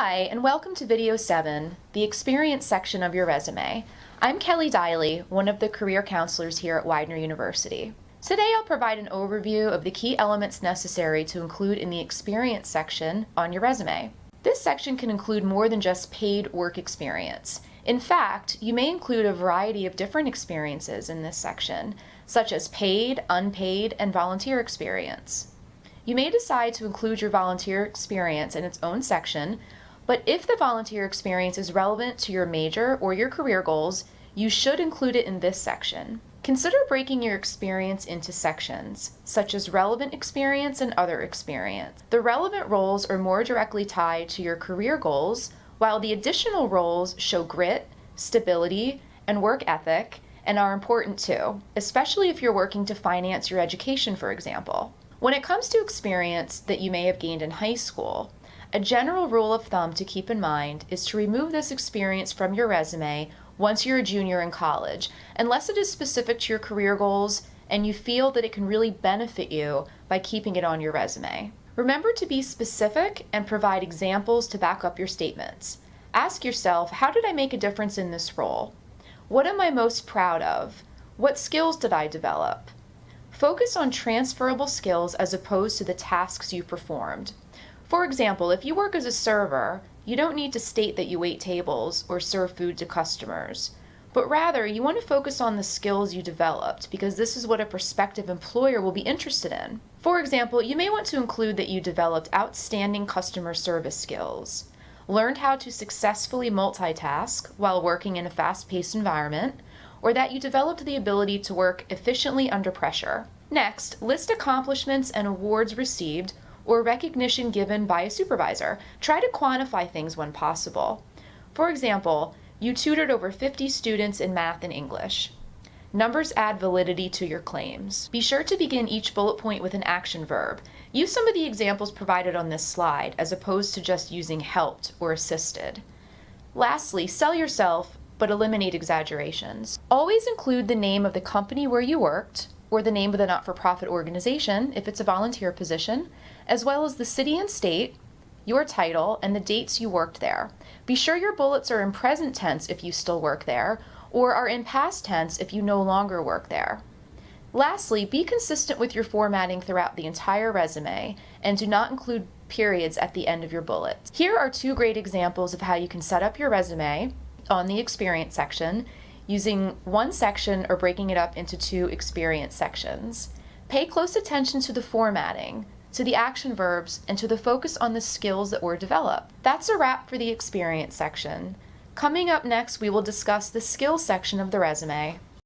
Hi, and welcome to Video 7, the Experience section of your resume. I'm Kelly Diley, one of the career counselors here at Widener University. Today I'll provide an overview of the key elements necessary to include in the Experience section on your resume. This section can include more than just paid work experience. In fact, you may include a variety of different experiences in this section, such as paid, unpaid, and volunteer experience. You may decide to include your volunteer experience in its own section, but if the volunteer experience is relevant to your major or your career goals, you should include it in this section. Consider breaking your experience into sections, such as relevant experience and other experience. The relevant roles are more directly tied to your career goals, while the additional roles show grit, stability, and work ethic, and are important too, especially if you're working to finance your education, for example. When it comes to experience that you may have gained in high school, a general rule of thumb to keep in mind is to remove this experience from your resume once you're a junior in college, unless it is specific to your career goals and you feel that it can really benefit you by keeping it on your resume. Remember to be specific and provide examples to back up your statements. Ask yourself, how did I make a difference in this role? What am I most proud of? What skills did I develop? Focus on transferable skills as opposed to the tasks you performed. For example, if you work as a server, you don't need to state that you wait tables or serve food to customers, but rather you want to focus on the skills you developed because this is what a prospective employer will be interested in. For example, you may want to include that you developed outstanding customer service skills, learned how to successfully multitask while working in a fast-paced environment, or that you developed the ability to work efficiently under pressure. Next, list accomplishments and awards received or recognition given by a supervisor. Try to quantify things when possible. For example, you tutored over 50 students in math and English. Numbers add validity to your claims. Be sure to begin each bullet point with an action verb. Use some of the examples provided on this slide as opposed to just using helped or assisted. Lastly, sell yourself, but eliminate exaggerations. Always include the name of the company where you worked, or the name of the not-for-profit organization if it's a volunteer position, as well as the city and state, your title, and the dates you worked there. Be sure your bullets are in present tense if you still work there, or are in past tense if you no longer work there. Lastly, be consistent with your formatting throughout the entire resume, and do not include periods at the end of your bullets. Here are two great examples of how you can set up your resume on the experience section using one section or breaking it up into two experience sections. Pay close attention to the formatting, to the action verbs, and to the focus on the skills that were developed. That's a wrap for the experience section. Coming up next, we will discuss the skills section of the resume.